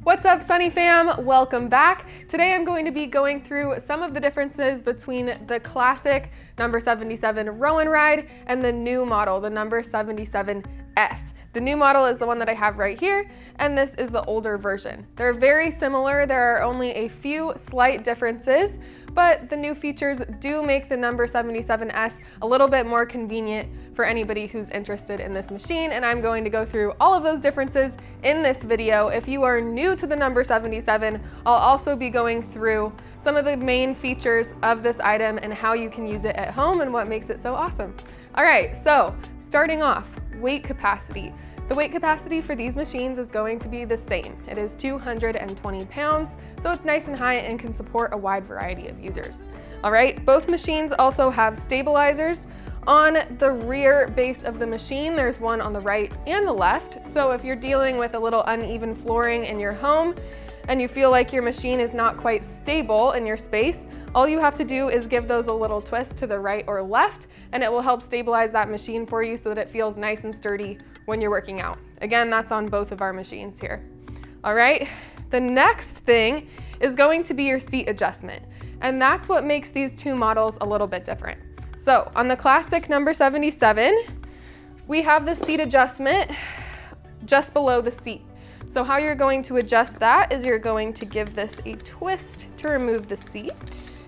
What's up, Sunny fam? Welcome back. Today I'm going to be going through some of the differences between the classic number 77 row and ride and the new model, the number 77S. The new model is the one that I have right here, and this is the older version. They're very similar. There are only a few slight differences, but the new features do make the number 77S a little bit more convenient for anybody who's interested in this machine, and I'm going to go through all of those differences in this video. If you are new to the number 77, I'll also be going through some of the main features of this item and how you can use it at home and what makes it so awesome. All right, so starting off, weight capacity. The weight capacity for these machines is going to be the same. It is 220 pounds, so it's nice and high and can support a wide variety of users. All right, both machines also have stabilizers. On the rear base of the machine, there's one on the right and the left. So if you're dealing with a little uneven flooring in your home and you feel like your machine is not quite stable in your space, all you have to do is give those a little twist to the right or left, and it will help stabilize that machine for you so that it feels nice and sturdy when you're working out. Again, that's on both of our machines here. All right, the next thing is going to be your seat adjustment, and that's what makes these two models a little bit different. So on the classic number 77, we have the seat adjustment just below the seat. So how you're going to adjust that is you're going to give this a twist to remove the seat.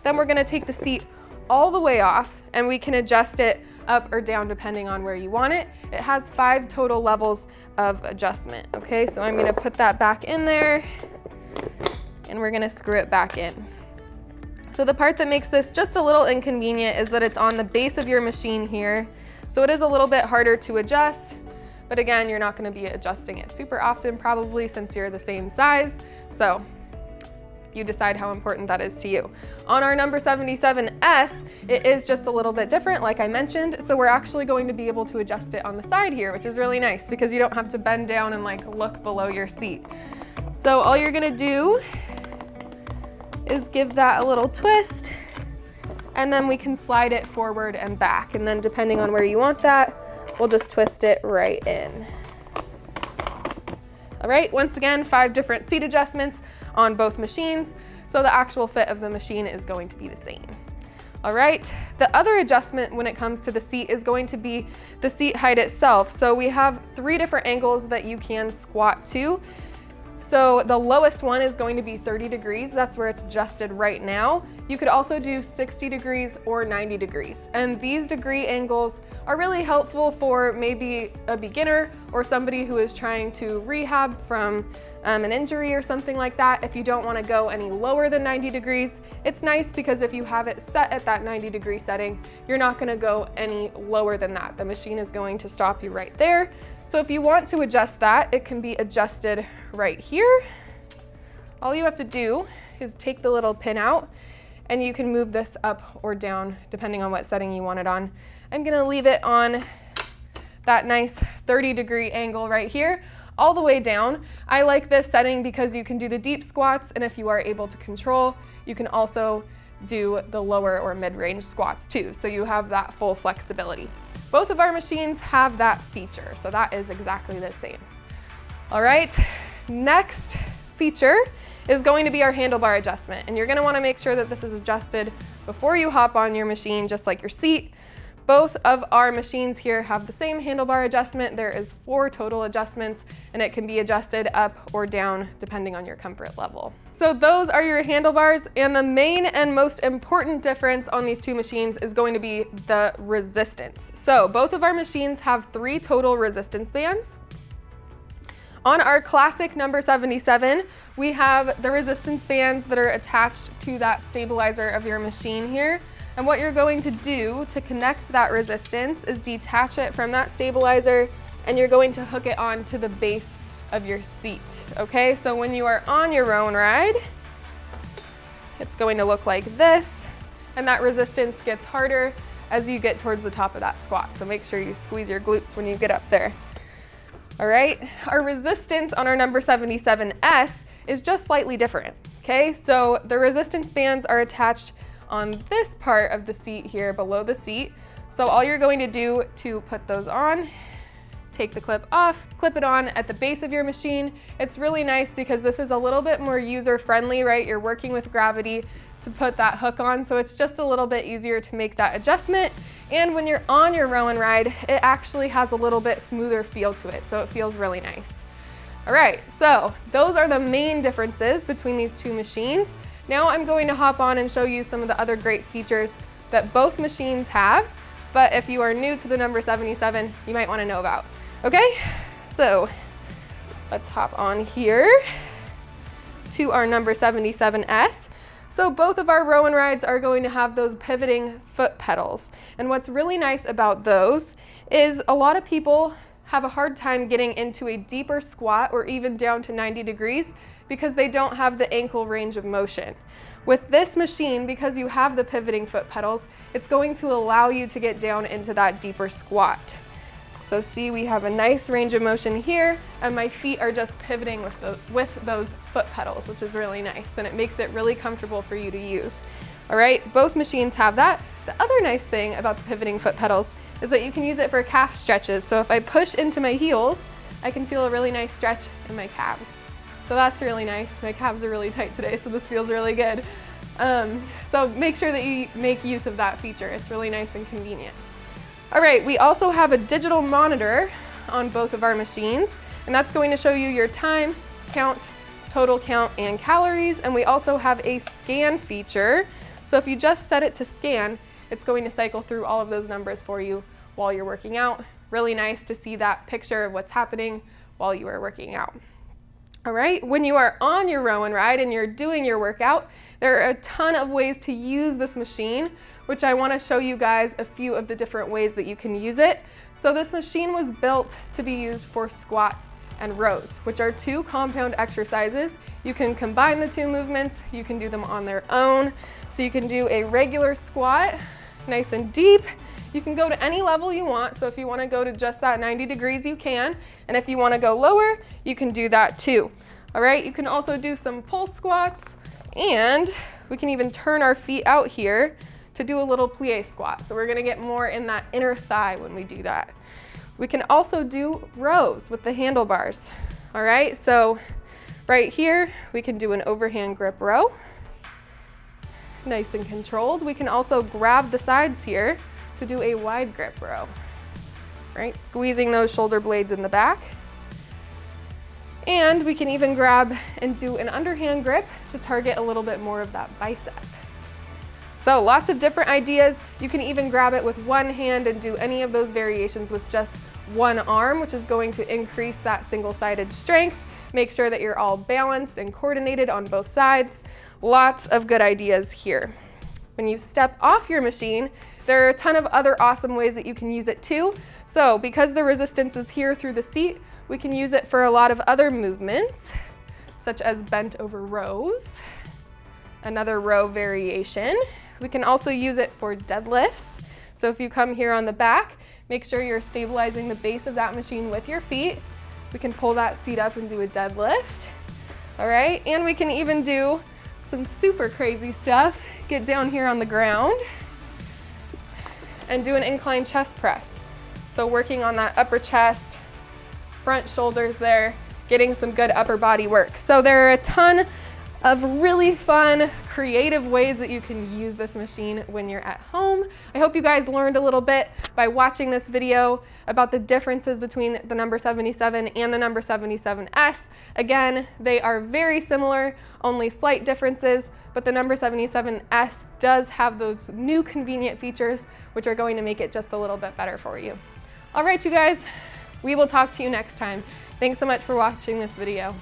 Then we're going to take the seat all the way off, and we can adjust it up or down depending on where you want it. It has 5 total levels of adjustment. Okay, so I'm going to put that back in there, and we're going to screw it back in. So the part that makes this just a little inconvenient is that it's on the base of your machine here. So it is a little bit harder to adjust, but again, you're not going to be adjusting it super often probably since you're the same size. So you decide how important that is to you. On our number 77S, it is just a little bit different, like I mentioned. So we're actually going to be able to adjust it on the side here, which is really nice because you don't have to bend down and like look below your seat. So all you're going to do is give that a little twist, and then we can slide it forward and back. And then depending on where you want that, we'll just twist it right in. All right, once again, 5 different seat adjustments on both machines, so the actual fit of the machine is going to be the same. All right, the other adjustment when it comes to the seat is going to be the seat height itself. So we have 3 different angles that you can squat to. So the lowest one is going to be 30 degrees. That's where it's adjusted right now. You could also do 60 degrees or 90 degrees. And these degree angles are really helpful for maybe a beginner or somebody who is trying to rehab from an injury or something like that. If you don't want to go any lower than 90 degrees, it's nice because if you have it set at that 90-degree setting, you're not going to go any lower than that. The machine is going to stop you right there. So if you want to adjust that, it can be adjusted right here. All you have to do is take the little pin out, and you can move this up or down depending on what setting you want it on. I'm going to leave it on that nice 30-degree angle right here, all the way down. I like this setting because you can do the deep squats, and if you are able to control, you can also do the lower or mid-range squats too, so you have that full flexibility. Both of our machines have that feature, so that is exactly the same. All right, next feature is going to be our handlebar adjustment, and you're going to want to make sure that this is adjusted before you hop on your machine, just like your seat. Both of our machines here have the same handlebar adjustment. There is 4 total adjustments, and it can be adjusted up or down depending on your comfort level. So those are your handlebars, and the main and most important difference on these 2 machines is going to be the resistance. So both of our machines have 3 total resistance bands. On our classic number 77, we have the resistance bands that are attached to that stabilizer of your machine here. And what you're going to do to connect that resistance is detach it from that stabilizer, and you're going to hook it onto the base of your seat. Okay, so when you are on your row and ride, it's going to look like this, and that resistance gets harder as you get towards the top of that squat. So make sure you squeeze your glutes when you get up there. All right, our resistance on our number 77S is just slightly different. Okay, so the resistance bands are attached on this part of the seat here below the seat. So all you're going to do to put those on, take the clip off, clip it on at the base of your machine. It's really nice because this is a little bit more user-friendly, right? You're working with gravity to put that hook on, so it's just a little bit easier to make that adjustment. And when you're on your row and ride, it actually has a little bit smoother feel to it, so it feels really nice. All right, so those are the main differences between these two machines. Now I'm going to hop on and show you some of the other great features that both machines have, but if you are new to the number 77, you might want to know about. Okay, so let's hop on here to our number 77S. So both of our row and rides are going to have those pivoting foot pedals. And what's really nice about those is a lot of people have a hard time getting into a deeper squat or even down to 90 degrees because they don't have the ankle range of motion. With this machine, because you have the pivoting foot pedals, it's going to allow you to get down into that deeper squat. So see, we have a nice range of motion here, and my feet are just pivoting with those foot pedals, which is really nice, and it makes it really comfortable for you to use. All right, both machines have that. The other nice thing about the pivoting foot pedals is that you can use it for calf stretches. So if I push into my heels, I can feel a really nice stretch in my calves. So that's really nice. My calves are really tight today, so this feels really good. So make sure that you make use of that feature. It's really nice and convenient. All right, we also have a digital monitor on both of our machines, and that's going to show you your time, count, total count, and calories. And we also have a scan feature. So if you just set it to scan, it's going to cycle through all of those numbers for you while you're working out. Really nice to see that picture of what's happening while you are working out. All right, when you are on your row and ride and you're doing your workout, there are a ton of ways to use this machine, which I want to show you guys a few of the different ways that you can use it. So this machine was built to be used for squats and rows, which are two compound exercises. You can combine the two movements, you can do them on their own. So you can do a regular squat, nice and deep. You can go to any level you want. So if you want to go to just that 90 degrees, you can. And if you want to go lower, you can do that too. All right, you can also do some pulse squats, and we can even turn our feet out here to do a little plie squat. So we're gonna get more in that inner thigh when we do that. We can also do rows with the handlebars. All right, so right here, we can do an overhand grip row. Nice and controlled. We can also grab the sides here to do a wide grip row, right? Squeezing those shoulder blades in the back. And we can even grab and do an underhand grip to target a little bit more of that bicep. So lots of different ideas. You can even grab it with one hand and do any of those variations with just one arm, which is going to increase that single-sided strength. Make sure that you're all balanced and coordinated on both sides. Lots of good ideas here. When you step off your machine, there are a ton of other awesome ways that you can use it too. So because the resistance is here through the seat, we can use it for a lot of other movements, such as bent over rows, another row variation. We can also use it for deadlifts. So if you come here on the back, make sure you're stabilizing the base of that machine with your feet. We can pull that seat up and do a deadlift. All right, and we can even do some super crazy stuff. Get down here on the ground and do an incline chest press. So working on that upper chest, front shoulders there, getting some good upper body work. So there are a ton of really fun, creative ways that you can use this machine when you're at home. I hope you guys learned a little bit by watching this video about the differences between the number 77 and the number 77S. Again, they are very similar, only slight differences, but the number 77S does have those new convenient features, which are going to make it just a little bit better for you. All right, you guys, we will talk to you next time. Thanks so much for watching this video.